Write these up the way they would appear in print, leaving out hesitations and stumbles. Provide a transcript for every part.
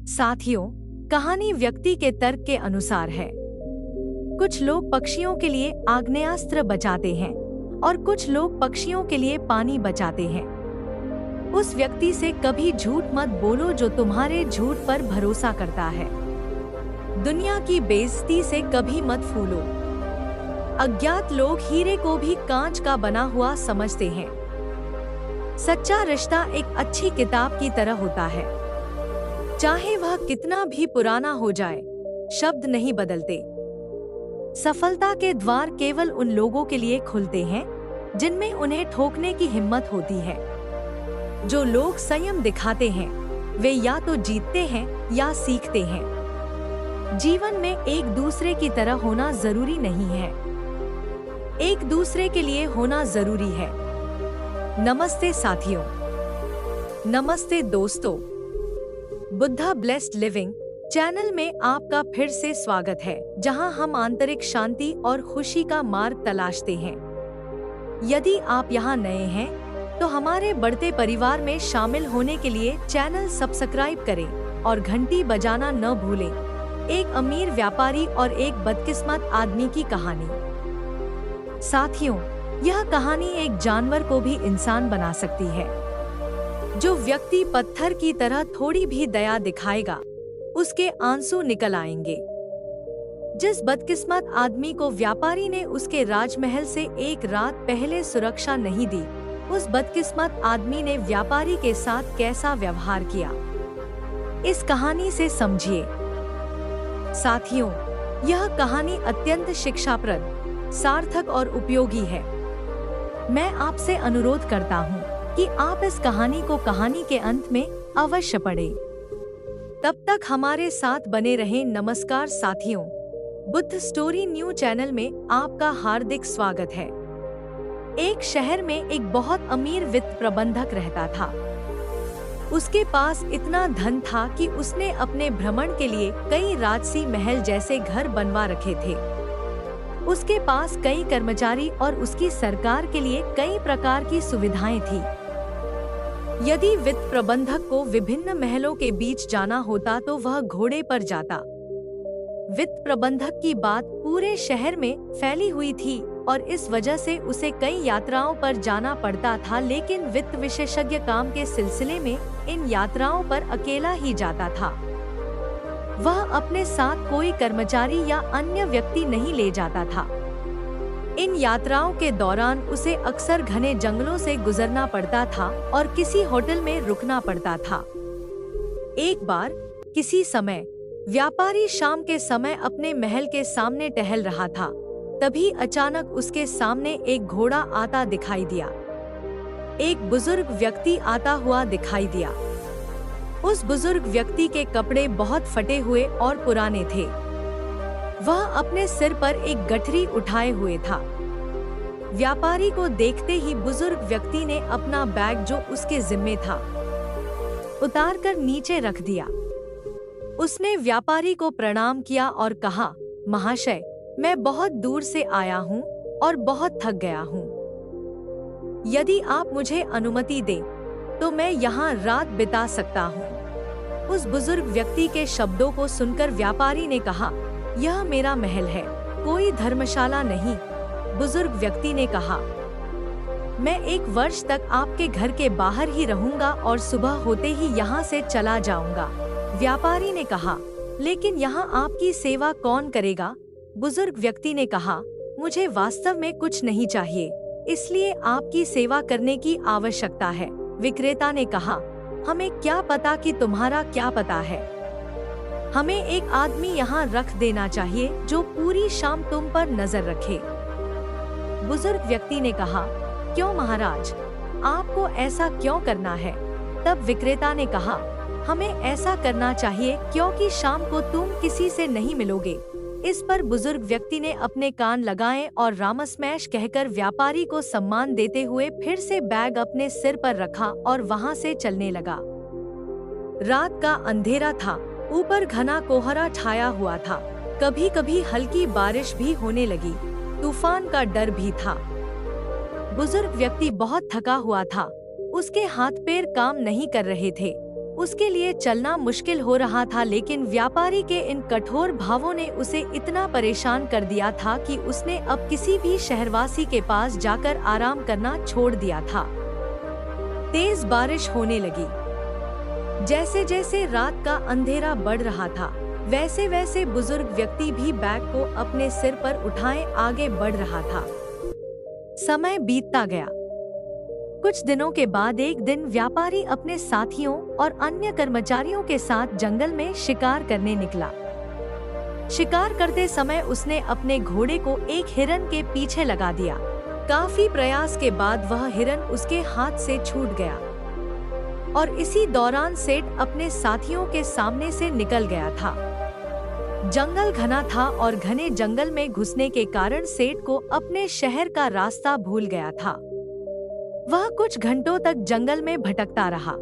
साथियों, कहानी व्यक्ति के तर्क के अनुसार है। कुछ लोग पक्षियों के लिए आग्नेयास्त्र बचाते हैं और कुछ लोग पक्षियों के लिए पानी बचाते हैं। उस व्यक्ति से कभी झूठ मत बोलो जो तुम्हारे झूठ पर भरोसा करता है। दुनिया की बेइज्जती से कभी मत फूलो। अज्ञात लोग हीरे को भी कांच का बना हुआ समझते हैं। सच्चा रिश्ता एक अच्छी किताब की तरह होता है। चाहे वह कितना भी पुराना हो जाए, शब्द नहीं बदलते। सफलता के द्वार केवल उन लोगों के लिए खुलते हैं जिनमें उन्हें ठोकने की हिम्मत होती है। जो लोग संयम दिखाते हैं वे या तो जीतते हैं या सीखते हैं। जीवन में एक दूसरे की तरह होना जरूरी नहीं है, एक दूसरे के लिए होना जरूरी है। नमस्ते साथियों, नमस्ते दोस्तों। बुद्धा ब्लेस्ड लिविंग चैनल में आपका फिर से स्वागत है, जहां हम आंतरिक शांति और खुशी का मार्ग तलाशते हैं। यदि आप यहां नए हैं तो हमारे बढ़ते परिवार में शामिल होने के लिए चैनल सब्सक्राइब करें और घंटी बजाना न भूलें। एक अमीर व्यापारी और एक बदकिस्मत आदमी की कहानी। साथियों, यह कहानी एक जानवर को भी इंसान बना सकती है। जो व्यक्ति पत्थर की तरह थोड़ी भी दया दिखाएगा, उसके आंसू निकल आएंगे। जिस बदकिस्मत आदमी को व्यापारी ने उसके राजमहल से एक रात पहले सुरक्षा नहीं दी, उस बदकिस्मत आदमी ने व्यापारी के साथ कैसा व्यवहार किया, इस कहानी से समझिए। साथियों, यह कहानी अत्यंत शिक्षाप्रद, सार्थक और उपयोगी है। मैं आपसे अनुरोध करता हूँ कि आप इस कहानी को कहानी के अंत में अवश्य पढ़ें। तब तक हमारे साथ बने रहें। नमस्कार साथियों, बुद्ध स्टोरी न्यू चैनल में आपका हार्दिक स्वागत है। एक शहर में एक बहुत अमीर वित्त प्रबंधक रहता था। उसके पास इतना धन था कि उसने अपने भ्रमण के लिए कई राजसी महल जैसे घर बनवा रखे थे। उसके पास कई कर्मचारी और उसकी सरकार के लिए कई प्रकार की सुविधाएं थी। यदि वित्त प्रबंधक को विभिन्न महलों के बीच जाना होता तो वह घोड़े पर जाता। वित्त प्रबंधक की बात पूरे शहर में फैली हुई थी और इस वजह से उसे कई यात्राओं पर जाना पड़ता था, लेकिन वित्त विशेषज्ञ काम के सिलसिले में इन यात्राओं पर अकेला ही जाता था। वह अपने साथ कोई कर्मचारी या अन्य व्यक्ति नहीं ले जाता था। इन यात्राओं के दौरान उसे अक्सर घने जंगलों से गुजरना पड़ता था और किसी होटल में रुकना पड़ता था। एक बार किसी समय व्यापारी शाम के समय अपने महल के सामने टहल रहा था। तभी अचानक उसके सामने एक घोड़ा आता दिखाई दिया। एक बुजुर्ग व्यक्ति आता हुआ दिखाई दिया। उस बुजुर्ग व्यक्ति के कपड़े बहुत फटे हुए और पुराने थे। वह अपने सिर पर एक गठरी उठाए हुए था। व्यापारी को देखते ही बुजुर्ग व्यक्ति ने अपना बैग जो उसके जिम्मे था उतारकर नीचे रख दिया। उसने व्यापारी को प्रणाम किया और कहा, महाशय, मैं बहुत दूर से आया हूँ और बहुत थक गया हूँ। यदि आप मुझे अनुमति दें तो मैं यहाँ रात बिता सकता हूँ। उस बुजुर्ग व्यक्ति के शब्दों को सुनकर व्यापारी ने कहा, यह मेरा महल है, कोई धर्मशाला नहीं। बुजुर्ग व्यक्ति ने कहा, मैं 1 वर्ष तक आपके घर के बाहर ही रहूंगा और सुबह होते ही यहाँ से चला जाऊंगा। व्यापारी ने कहा, लेकिन यहाँ आपकी सेवा कौन करेगा? बुजुर्ग व्यक्ति ने कहा, मुझे वास्तव में कुछ नहीं चाहिए, इसलिए आपकी सेवा करने की आवश्यकता है। विक्रेता ने कहा, हमें क्या पता कि तुम्हारा क्या पता है। हमें एक आदमी यहाँ रख देना चाहिए जो पूरी शाम तुम पर नजर रखे। बुजुर्ग व्यक्ति ने कहा, क्यों महाराज, आपको ऐसा क्यों करना है? तब विक्रेता ने कहा, हमें ऐसा करना चाहिए क्योंकि शाम को तुम किसी से नहीं मिलोगे। इस पर बुजुर्ग व्यक्ति ने अपने कान लगाए और रामस्मैश कहकर व्यापारी को सम्मान देते हुए फिर से बैग अपने सिर पर रखा और वहां से चलने लगा। रात का अंधेरा था, ऊपर घना कोहरा छाया हुआ था। कभी कभी हल्की बारिश भी होने लगी। तूफान का डर भी था। बुजुर्ग व्यक्ति बहुत थका हुआ था। उसके हाथ पैर काम नहीं कर रहे थे। उसके लिए चलना मुश्किल हो रहा था, लेकिन व्यापारी के इन कठोर भावों ने उसे इतना परेशान कर दिया था कि उसने अब किसी भी शहरवासी के पास जाकर आराम करना छोड़ दिया था। तेज बारिश होने लगी। जैसे जैसे रात का अंधेरा बढ़ रहा था, वैसे वैसे बुजुर्ग व्यक्ति भी बैग को अपने सिर पर उठाए आगे बढ़ रहा था। समय बीतता गया। कुछ दिनों के बाद एक दिन व्यापारी अपने साथियों और अन्य कर्मचारियों के साथ जंगल में शिकार करने निकला। शिकार करते समय उसने अपने घोड़े को एक हिरन के पीछे लगा दिया। काफी प्रयास के बाद वह हिरन उसके हाथ से छूट गया और इसी दौरान सेठ अपने साथियों के सामने से निकल गया था। जंगल घना था और घने जंगल में घुसने के कारण सेठ को अपने शहर का रास्ता भूल गया था। वह कुछ घंटों तक जंगल में भटकता रहा।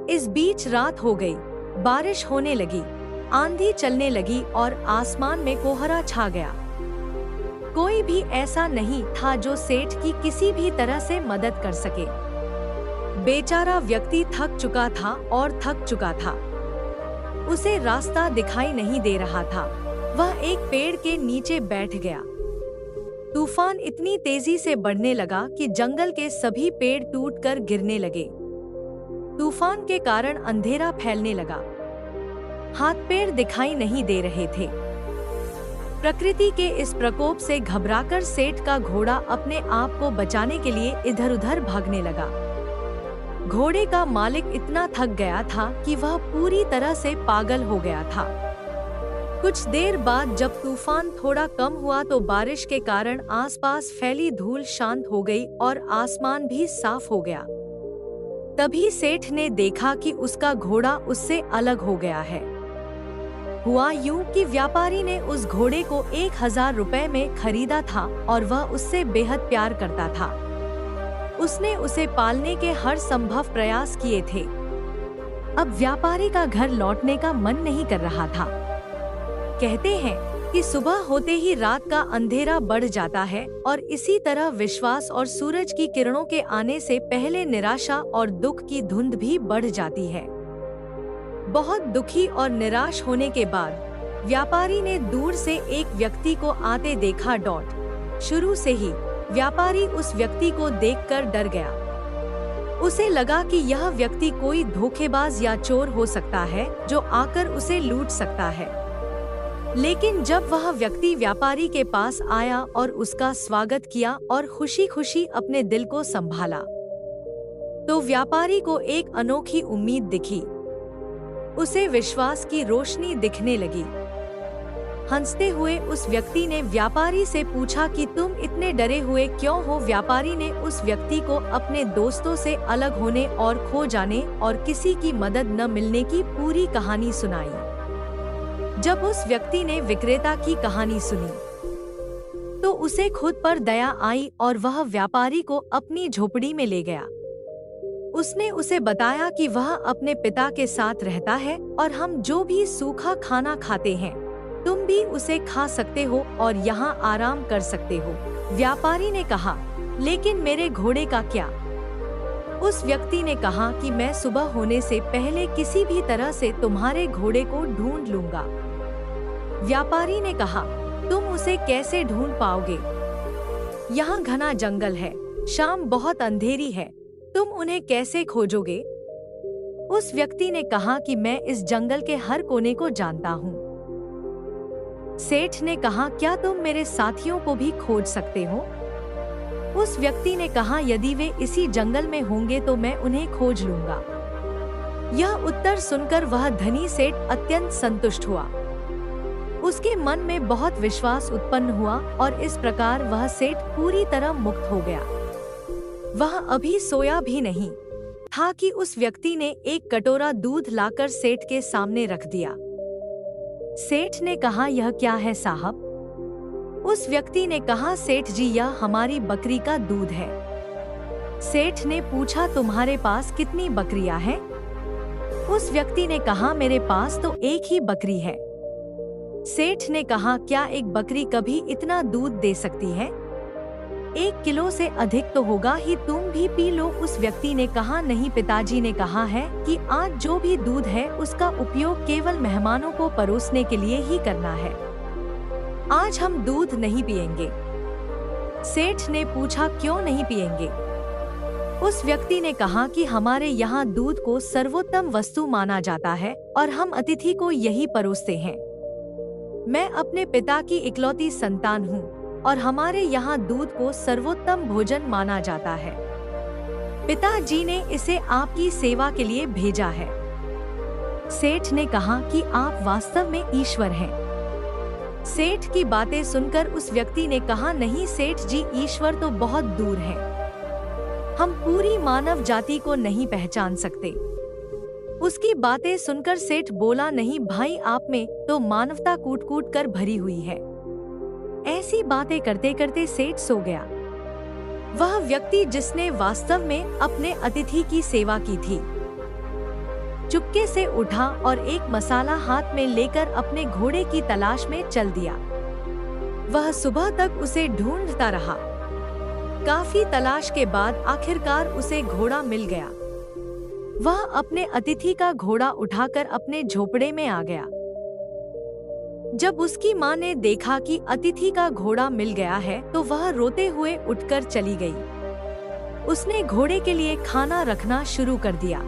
इस बीच रात हो गई, बारिश होने लगी, आंधी चलने लगी और आसमान में कोहरा छा गया। कोई भी ऐसा नहीं था जो सेठ की किसी भी तरह से मदद कर सके। बेचारा व्यक्ति थक चुका था और थक चुका था। उसे रास्ता दिखाई नहीं दे रहा था। वह एक पेड़ के नीचे बैठ गया। तूफान इतनी तेजी से बढ़ने लगा कि जंगल के सभी पेड़ टूटकर गिरने लगे। तूफान के कारण अंधेरा फैलने लगा। हाथ पैर दिखाई नहीं दे रहे थे। प्रकृति के इस प्रकोप से घबराकर सेठ का घोड़ा अपने आप को बचाने के लिए इधर-उधर भागने लगा। घोड़े का मालिक इतना थक गया था कि वह पूरी तरह से पागल हो गया था। कुछ देर बाद जब तूफान थोड़ा कम हुआ तो बारिश के कारण आसपास फैली धूल शांत हो गई और आसमान भी साफ हो गया। तभी सेठ ने देखा कि उसका घोड़ा उससे अलग हो गया है। हुआ यूं कि व्यापारी ने उस घोड़े को 1000 रुपए में खरीदा था और वह उससे बेहद प्यार करता था। उसने उसे पालने के हर संभव प्रयास किए थे। अब व्यापारी का घर लौटने का मन नहीं कर रहा था। कहते हैं कि सुबह होते ही रात का अंधेरा बढ़ जाता है और इसी तरह विश्वास और सूरज की किरणों के आने से पहले निराशा और दुख की धुंध भी बढ़ जाती है। बहुत दुखी और निराश होने के बाद व्यापारी ने दूर से एक व्यक्ति को आते देखा। शुरू से ही व्यापारी उस व्यक्ति को देखकर डर गया। उसे लगा कि यह व्यक्ति कोई धोखेबाज या चोर हो सकता है जो आकर उसे लूट सकता है। लेकिन जब वह व्यक्ति व्यापारी के पास आया और उसका स्वागत किया और खुशी-खुशी अपने दिल को संभाला, तो व्यापारी को एक अनोखी उम्मीद दिखी। उसे विश्वास की रोशनी दिखने लगी। हंसते हुए उस व्यक्ति ने व्यापारी से पूछा कि तुम इतने डरे हुए क्यों हो? व्यापारी ने उस व्यक्ति को अपने दोस्तों से अलग होने और खो जाने और किसी की मदद न मिलने की पूरी कहानी सुनाई। जब उस व्यक्ति ने विक्रेता की कहानी सुनी तो उसे खुद पर दया आई और वह व्यापारी को अपनी झोपड़ी में ले गया। उसने उसे बताया कि वह अपने पिता के साथ रहता है और हम जो भी सूखा खाना खाते हैं तुम भी उसे खा सकते हो और यहाँ आराम कर सकते हो। व्यापारी ने कहा, लेकिन मेरे घोड़े का क्या? उस व्यक्ति ने कहा कि मैं सुबह होने से पहले किसी भी तरह से तुम्हारे घोड़े को ढूंढ लूंगा। व्यापारी ने कहा, तुम उसे कैसे ढूंढ पाओगे? यहाँ घना जंगल है, शाम बहुत अंधेरी है, तुम उन्हें कैसे खोजोगे? उस व्यक्ति ने कहा कि मैं इस जंगल के हर कोने को जानता हूँ। सेठ ने कहा, क्या तुम मेरे साथियों को भी खोज सकते हो? उस व्यक्ति ने कहा, यदि वे इसी जंगल में होंगे तो मैं उन्हें खोज लूंगा। यह उत्तर सुनकर वह धनी सेठ अत्यंत संतुष्ट हुआ। उसके मन में बहुत विश्वास उत्पन्न हुआ और इस प्रकार वह सेठ पूरी तरह मुक्त हो गया। वह अभी सोया भी नहीं था कि उस व्यक्ति ने एक कटोरा दूध लाकर सेठ के सामने रख दिया। सेठ ने कहा, यह क्या है साहब? उस व्यक्ति ने कहा, सेठ जी यह हमारी बकरी का दूध है। सेठ ने पूछा, तुम्हारे पास कितनी बकरियां हैं? उस व्यक्ति ने कहा, मेरे पास तो एक ही बकरी है। सेठ ने कहा, क्या एक बकरी कभी इतना दूध दे सकती है? 1 किलो से अधिक तो होगा ही, तुम भी पी लो। उस व्यक्ति ने कहा, नहीं पिताजी ने कहा है कि आज जो भी दूध है उसका उपयोग केवल मेहमानों को परोसने के लिए ही करना है। आज हम दूध नहीं पिएंगे। सेठ ने पूछा, क्यों नहीं पिएंगे? उस व्यक्ति ने कहा कि हमारे यहाँ दूध को सर्वोत्तम वस्तु माना जाता है और हम अतिथि को यही परोसते हैं। मैं अपने पिता की इकलौती संतान हूँ और हमारे यहाँ दूध को सर्वोत्तम भोजन माना जाता है। पिताजी ने इसे आपकी सेवा के लिए भेजा है। सेठ ने कहा कि आप वास्तव में ईश्वर हैं। सेठ की बातें सुनकर उस व्यक्ति ने कहा, नहीं सेठ जी, ईश्वर तो बहुत दूर है। हम पूरी मानव जाति को नहीं पहचान सकते। उसकी बातें सुनकर सेठ बोला, नहीं भाई, आप में तो मानवता कूट कूट कर भरी हुई है। ऐसी बातें करते करते सेठ सो गया। वह व्यक्ति जिसने वास्तव में अपने अतिथि की सेवा की थी, चुपके से उठा और एक मसाला हाथ में लेकर अपने घोड़े की तलाश में चल दिया। वह सुबह तक उसे ढूंढता रहा। काफी तलाश के बाद आखिरकार उसे घोड़ा मिल गया। वह अपने अतिथि का घोड़ा उठाकर अपने झोपड़े में आ गया। जब उसकी माँ ने देखा कि अतिथि का घोड़ा मिल गया है तो वह रोते हुए उठकर चली गई। उसने घोड़े के लिए खाना रखना शुरू कर दिया।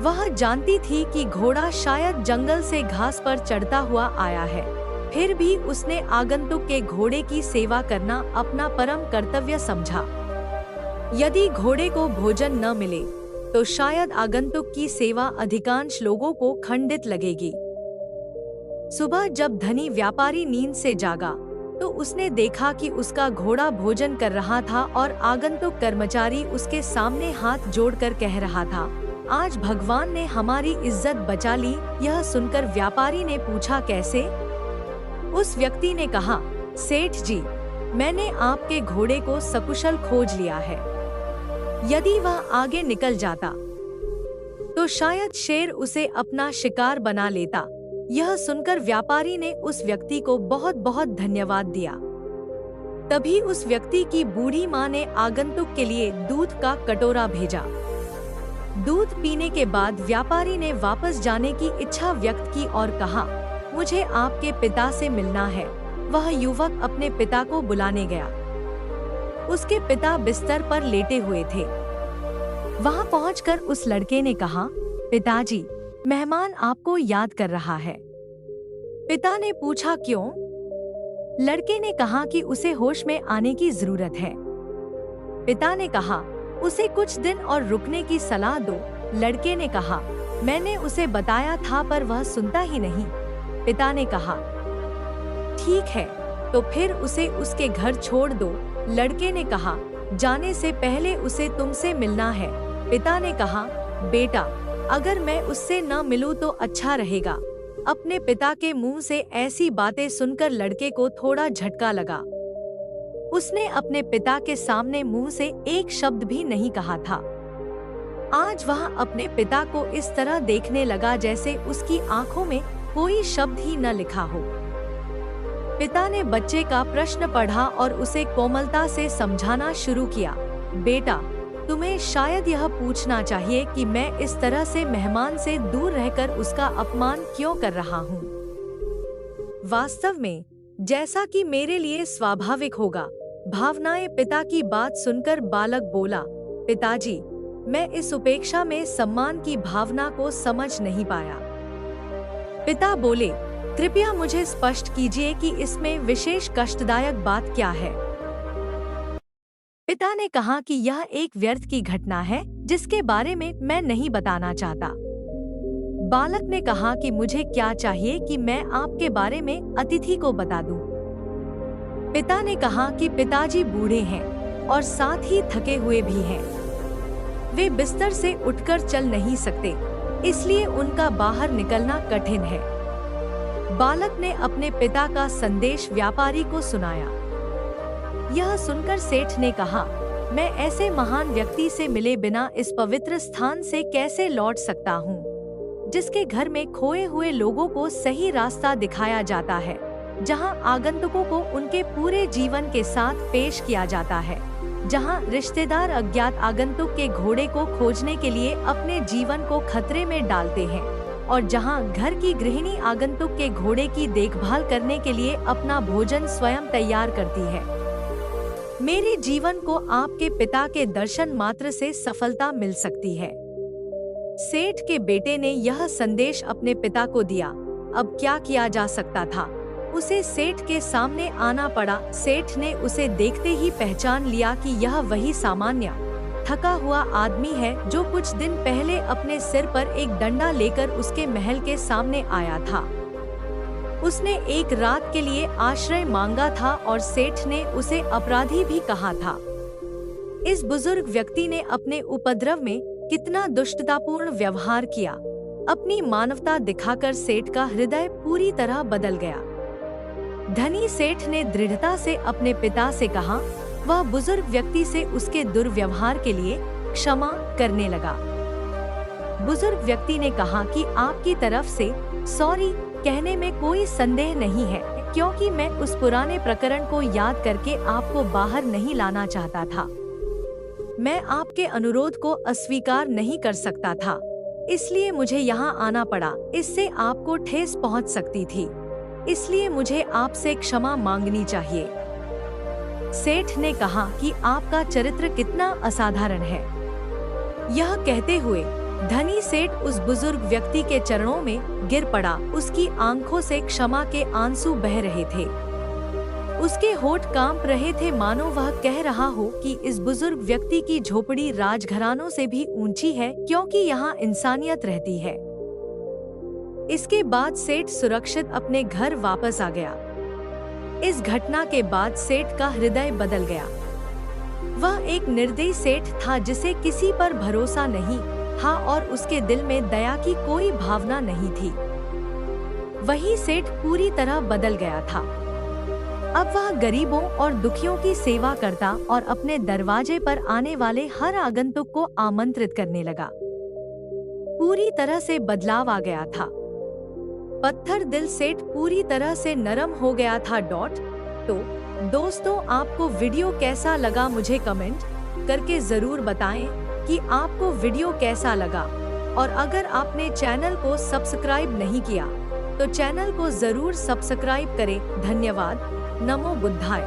वह जानती थी कि घोड़ा शायद जंगल से घास पर चढ़ता हुआ आया है, फिर भी उसने आगंतुक के घोड़े की सेवा करना अपना परम कर्तव्य समझा। यदि घोड़े को भोजन न मिले तो शायद आगंतुक की सेवा अधिकांश लोगों को खंडित लगेगी। सुबह जब धनी व्यापारी नींद से जागा तो उसने देखा कि उसका घोड़ा भोजन कर रहा था और आगंतुक कर्मचारी उसके सामने हाथ जोड़कर कह रहा था, आज भगवान ने हमारी इज्जत बचा ली। यह सुनकर व्यापारी ने पूछा, कैसे? उस व्यक्ति ने कहा, सेठ जी, मैंने आपके घोड़े को सकुशल खोज लिया है। यदि वह आगे निकल जाता तो शायद शेर उसे अपना शिकार बना लेता। यह सुनकर व्यापारी ने उस व्यक्ति को बहुत बहुत धन्यवाद दिया। तभी उस व्यक्ति की बूढ़ी माँ ने आगंतुक के लिए दूध का कटोरा भेजा। दूध पीने के बाद व्यापारी ने वापस जाने की इच्छा व्यक्त की और कहा, मुझे आपके पिता से मिलना है। वह युवक अपने पिता को बुलाने गया। उसके पिता बिस्तर पर लेटे हुए थे। वहां पहुंचकर उस लड़के ने कहा, पिताजी, मेहमान आपको याद कर रहा है। पिता ने पूछा, क्यों? लड़के ने कहा कि उसे होश में आने की जरूरत है। पिता ने कहा, उसे कुछ दिन और रुकने की सलाह दो। लड़के ने कहा, मैंने उसे बताया था पर वह सुनता ही नहीं। पिता ने कहा, ठीक है, तो फिर उसे उसके घर छोड़ दो। लड़के ने कहा, जाने से पहले उसे तुमसे मिलना है। पिता ने कहा, बेटा, अगर मैं उससे न मिलूं तो अच्छा रहेगा। अपने पिता के मुंह से ऐसी बातें सुनकर लड़के को थोड़ा झटका लगा। उसने अपने पिता के सामने मुंह से एक शब्द भी नहीं कहा था। आज वह अपने पिता को इस तरह देखने लगा जैसे उसकी आंखों में कोई शब्द ही न लिखा हो। पिता ने बच्चे का प्रश्न पढ़ा और उसे कोमलता से समझाना शुरू किया। बेटा, तुम्हें शायद यह पूछना चाहिए कि मैं इस तरह से मेहमान से दूर रहकर उसका अपमान क्यों कर रहा हूँ। वास्तव में जैसा कि मेरे लिए स्वाभाविक होगा। भावनाएं। पिता की बात सुनकर बालक बोला, पिताजी, मैं इस उपेक्षा में सम्मान की भावना को समझ नहीं पाया। पिता बोले, कृपया मुझे स्पष्ट कीजिए कि इसमें विशेष कष्टदायक बात क्या है। पिता ने कहा कि यह एक व्यर्थ की घटना है जिसके बारे में मैं नहीं बताना चाहता। बालक ने कहा कि मुझे क्या चाहिए कि मैं आपके बारे में अतिथि को बता दूं। पिता ने कहा कि पिताजी बूढ़े हैं और साथ ही थके हुए भी हैं। वे बिस्तर से उठकर चल नहीं सकते, इसलिए उनका बाहर निकलना कठिन है। बालक ने अपने पिता का संदेश व्यापारी को सुनाया। यह सुनकर सेठ ने कहा, मैं ऐसे महान व्यक्ति से मिले बिना इस पवित्र स्थान से कैसे लौट सकता हूँ, जिसके घर में खोए हुए लोगों को सही रास्ता दिखाया जाता है। जहां आगंतुकों को उनके पूरे जीवन के साथ पेश किया जाता है, जहां रिश्तेदार अज्ञात आगंतुक के घोड़े को खोजने के लिए अपने जीवन को खतरे में डालते हैं, और जहां घर की गृहिणी आगंतुक के घोड़े की देखभाल करने के लिए अपना भोजन स्वयं तैयार करती है। मेरे जीवन को आपके पिता के दर्शन मात्र से सफलता मिल सकती है। सेठ के बेटे ने यह संदेश अपने पिता को दिया। अब क्या किया जा सकता था? उसे सेठ के सामने आना पड़ा। सेठ ने उसे देखते ही पहचान लिया कि यह वही सामान्य थका हुआ आदमी है जो कुछ दिन पहले अपने सिर पर एक डंडा लेकर उसके महल के सामने आया था। उसने एक रात के लिए आश्रय मांगा था और सेठ ने उसे अपराधी भी कहा था। इस बुजुर्ग व्यक्ति ने अपने उपद्रव में कितना दुष्टतापूर्ण व्यवहार किया। अपनी मानवता दिखाकर सेठ का हृदय पूरी तरह बदल गया। धनी सेठ ने दृढ़ता से अपने पिता से कहा। वह बुजुर्ग व्यक्ति से उसके दुर्व्यवहार के लिए क्षमा करने लगा। बुजुर्ग व्यक्ति ने कहा कि आपकी तरफ से सॉरी कहने में कोई संदेह नहीं है, क्योंकि मैं उस पुराने प्रकरण को याद करके आपको बाहर नहीं लाना चाहता था। मैं आपके अनुरोध को अस्वीकार नहीं कर सकता था, इसलिए मुझे यहाँ आना पड़ा। इससे आपको ठेस पहुँच सकती थी, इसलिए मुझे आपसे क्षमा मांगनी चाहिए। सेठ ने कहा कि आपका चरित्र कितना असाधारण है। यह कहते हुए धनी सेठ उस बुजुर्ग व्यक्ति के चरणों में गिर पड़ा। उसकी आंखों से क्षमा के आंसू बह रहे थे। उसके होठ कांप रहे थे, मानो वह कह रहा हो कि इस बुजुर्ग व्यक्ति की झोपड़ी राजघरानों से भी ऊंची है, क्योंकि यहाँ इंसानियत रहती है। इसके बाद सेठ सुरक्षित अपने घर वापस आ गया। इस घटना के बाद सेठ का हृदय बदल गया। वह एक निर्दयी सेठ था जिसे किसी पर भरोसा नहीं था और उसके दिल में दया की कोई भावना नहीं थी। वही सेठ पूरी तरह बदल गया था। अब वह गरीबों और दुखियों की सेवा करता और अपने दरवाजे पर आने वाले हर आगंतुक को आमंत्रित करने लगा। पूरी तरह से बदलाव आ गया था। पत्थर दिल सेठ पूरी तरह से नरम हो गया था। तो दोस्तों, आपको वीडियो कैसा लगा मुझे कमेंट करके जरूर बताएं कि आपको वीडियो कैसा लगा। और अगर आपने चैनल को सब्सक्राइब नहीं किया तो चैनल को जरूर सब्सक्राइब करें। धन्यवाद। नमो बुद्धाय।